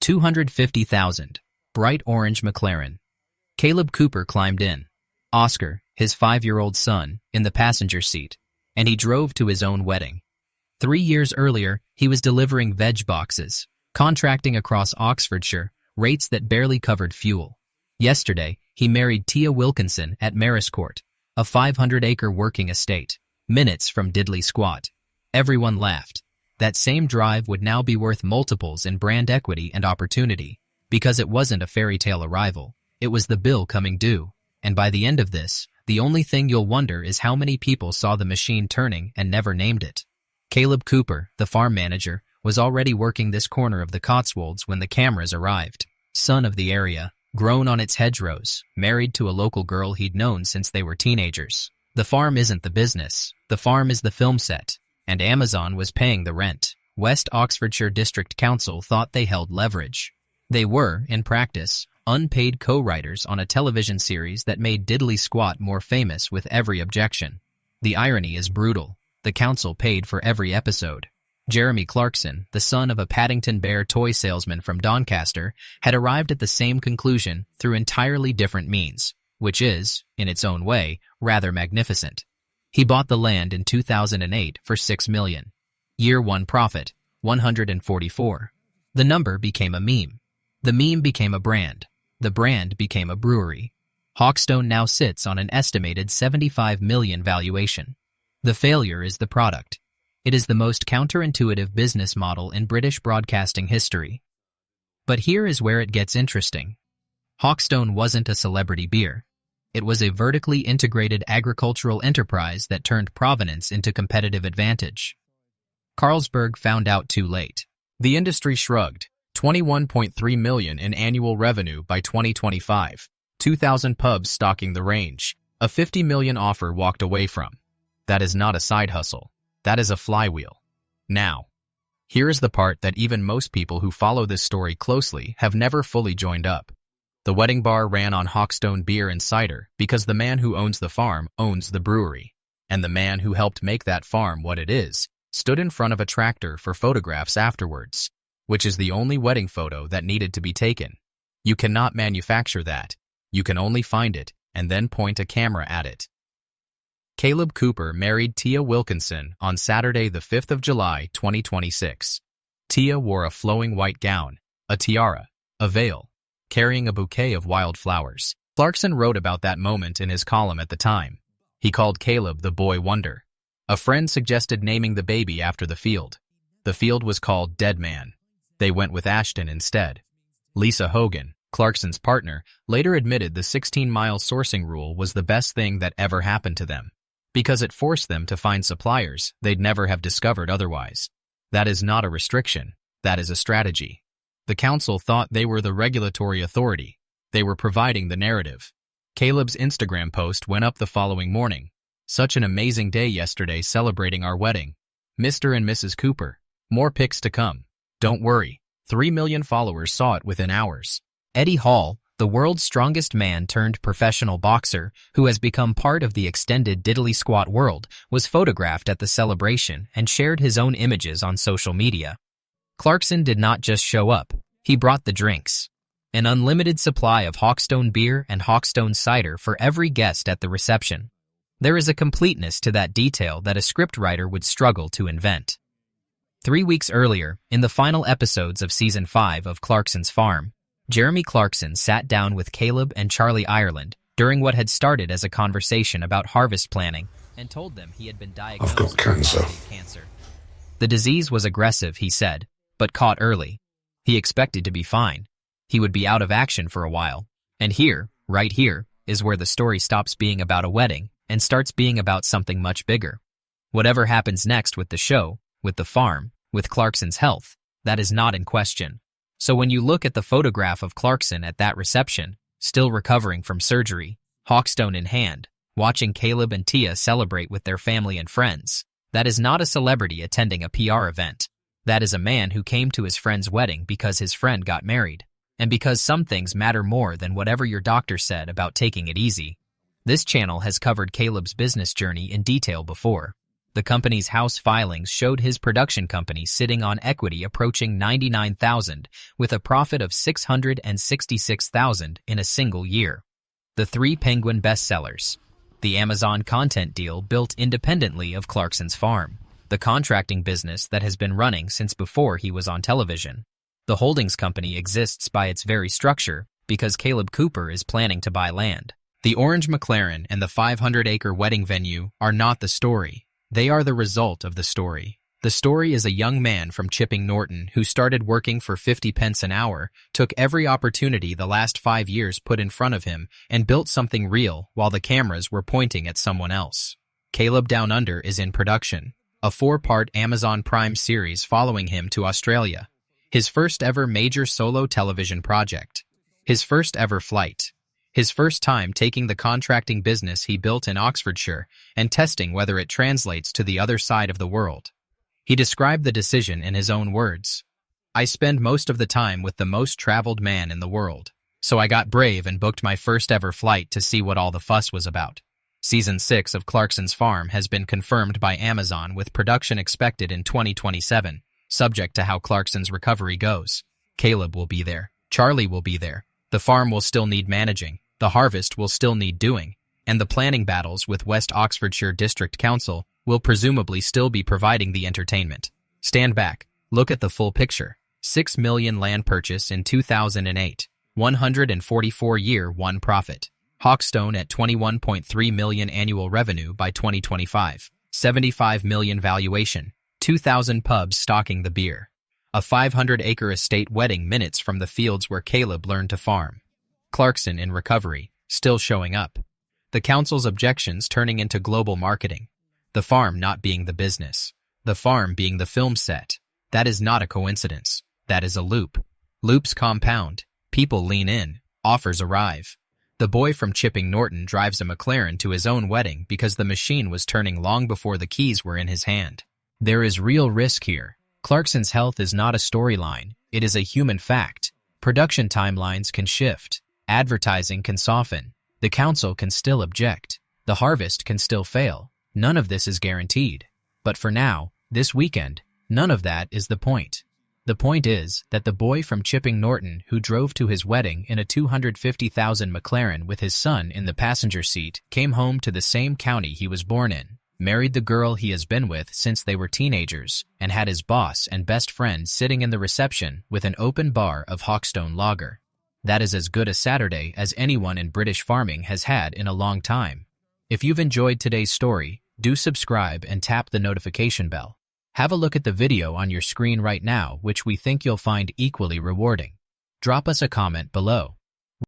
$250,000. Bright orange McLaren. Kaleb Cooper climbed in. Oscar, his 5-year-old son, in the passenger seat, and he drove to his own wedding. 3 years earlier, he was delivering veg boxes, contracting across Oxfordshire, rates that barely covered fuel. Yesterday, he married Tia Wilkinson at Mariscourt, a 500-acre working estate, minutes from Diddley Squat. Everyone laughed. That same drive would now be worth multiples in brand equity and opportunity, because it wasn't a fairy tale arrival. It was the bill coming due, and by the end of this, the only thing you'll wonder is how many people saw the machine turning and never named it. Kaleb Cooper, the farm manager, was already working this corner of the Cotswolds when the cameras arrived. Son of the area, grown on its hedgerows, married to a local girl he'd known since they were teenagers. The farm isn't the business, the farm is the film set, and Amazon was paying the rent. West Oxfordshire District Council thought they held leverage. They were, in practice, unpaid co-writers on a television series that made Diddley Squat more famous with every objection. The irony is brutal. The council paid for every episode. Jeremy Clarkson, the son of a Paddington Bear toy salesman from Doncaster, had arrived at the same conclusion through entirely different means, which is, in its own way, rather magnificent. He bought the land in 2008 for $6 million. Year 1 profit, 144. The number became a meme. The meme became a brand. The brand became a brewery. Hawkstone now sits on an estimated $75 million valuation. The failure is the product. It is the most counterintuitive business model in British broadcasting history. But here is where it gets interesting. Hawkstone wasn't a celebrity beer. It was a vertically integrated agricultural enterprise that turned provenance into competitive advantage. Carlsberg found out too late. The industry shrugged. 21.3 million in annual revenue by 2025. 2,000 pubs stocking the range. A 50 million offer walked away from. That is not a side hustle. That is a flywheel. Now, here is the part that even most people who follow this story closely have never fully joined up. The wedding bar ran on Hawkstone beer and cider because the man who owns the farm owns the brewery. And the man who helped make that farm what it is stood in front of a tractor for photographs afterwards, which is the only wedding photo that needed to be taken. You cannot manufacture that. You can only find it and then point a camera at it. Kaleb Cooper married Tia Wilkinson on Saturday the 5th of July 2026. Tia wore a flowing white gown, a tiara, a veil, carrying a bouquet of wildflowers. Clarkson wrote about that moment in his column at the time. He called Kaleb the boy wonder. A friend suggested naming the baby after the field. The field was called Dead Man. They went with Ashton instead. Lisa Hogan, Clarkson's partner, later admitted the 16-mile sourcing rule was the best thing that ever happened to them, because it forced them to find suppliers they'd never have discovered otherwise. That is not a restriction. That is a strategy. The council thought they were the regulatory authority. They were providing the narrative. Kaleb's Instagram post went up the following morning. Such an amazing day yesterday celebrating our wedding. Mr. and Mrs. Cooper. More pics to come. Don't worry. 3 million followers saw it within hours. Eddie Hall, the world's strongest man turned professional boxer, who has become part of the extended Diddley Squat world, was photographed at the celebration and shared his own images on social media. Clarkson did not just show up. He brought the drinks. An unlimited supply of Hawkstone beer and Hawkstone cider for every guest at the reception. There is a completeness to that detail that a scriptwriter would struggle to invent. 3 weeks earlier, in the final episodes of Season 5 of Clarkson's Farm, Jeremy Clarkson sat down with Kaleb and Charlie Ireland during what had started as a conversation about harvest planning and told them he had been diagnosed with prostate cancer. The disease was aggressive, he said, but caught early. He expected to be fine. He would be out of action for a while. And here, right here, is where the story stops being about a wedding and starts being about something much bigger. Whatever happens next with the show, with the farm, with Clarkson's health, that is not in question. So when you look at the photograph of Clarkson at that reception, still recovering from surgery, Hawkstone in hand, watching Kaleb and Tia celebrate with their family and friends, that is not a celebrity attending a PR event. That is a man who came to his friend's wedding because his friend got married, and because some things matter more than whatever your doctor said about taking it easy. This channel has covered Kaleb's business journey in detail before. The company's house filings showed his production company sitting on equity approaching $99,000 with a profit of $666,000 in a single year. The 3 Penguin bestsellers. The Amazon content deal built independently of Clarkson's farm, the contracting business that has been running since before he was on television. The holdings company exists by its very structure because Kaleb Cooper is planning to buy land. The orange McLaren and the 500-acre wedding venue are not the story. They are the result of the story. The story is a young man from Chipping Norton who started working for 50 pence an hour, took every opportunity the last 5 years put in front of him, and built something real while the cameras were pointing at someone else. Kaleb Down Under is in production, a 4-part Amazon Prime series following him to Australia. His first ever major solo television project. His first ever flight. His first time taking the contracting business he built in Oxfordshire and testing whether it translates to the other side of the world. He described the decision in his own words. "I spend most of the time with the most traveled man in the world, so I got brave and booked my first ever flight to see what all the fuss was about." Season 6 of Clarkson's Farm has been confirmed by Amazon with production expected in 2027, subject to how Clarkson's recovery goes. Kaleb will be there. Charlie will be there. The farm will still need managing. The harvest will still need doing. And the planning battles with West Oxfordshire District Council will presumably still be providing the entertainment. Stand back. Look at the full picture. $6 million land purchase in 2008. 144-year one profit. Hawkstone at $21.3 million annual revenue by 2025. $75 million valuation. 2,000 pubs stocking the beer. A 500-acre estate wedding minutes from the fields where Kaleb learned to farm. Clarkson in recovery, still showing up. The council's objections turning into global marketing. The farm not being the business. The farm being the film set. That is not a coincidence. That is a loop. Loops compound. People lean in. Offers arrive. The boy from Chipping Norton drives a McLaren to his own wedding because the machine was turning long before the keys were in his hand. There is real risk here. Clarkson's health is not a storyline. It is a human fact. Production timelines can shift. Advertising can soften. The council can still object. The harvest can still fail. None of this is guaranteed. But for now, this weekend, none of that is the point. The point is that the boy from Chipping Norton who drove to his wedding in a $250,000 McLaren with his son in the passenger seat came home to the same county he was born in, married the girl he has been with since they were teenagers, and had his boss and best friend sitting in the reception with an open bar of Hawkstone lager. That is as good a Saturday as anyone in British farming has had in a long time. If you've enjoyed today's story, do subscribe and tap the notification bell. Have a look at the video on your screen right now, which we think you'll find equally rewarding. Drop us a comment below.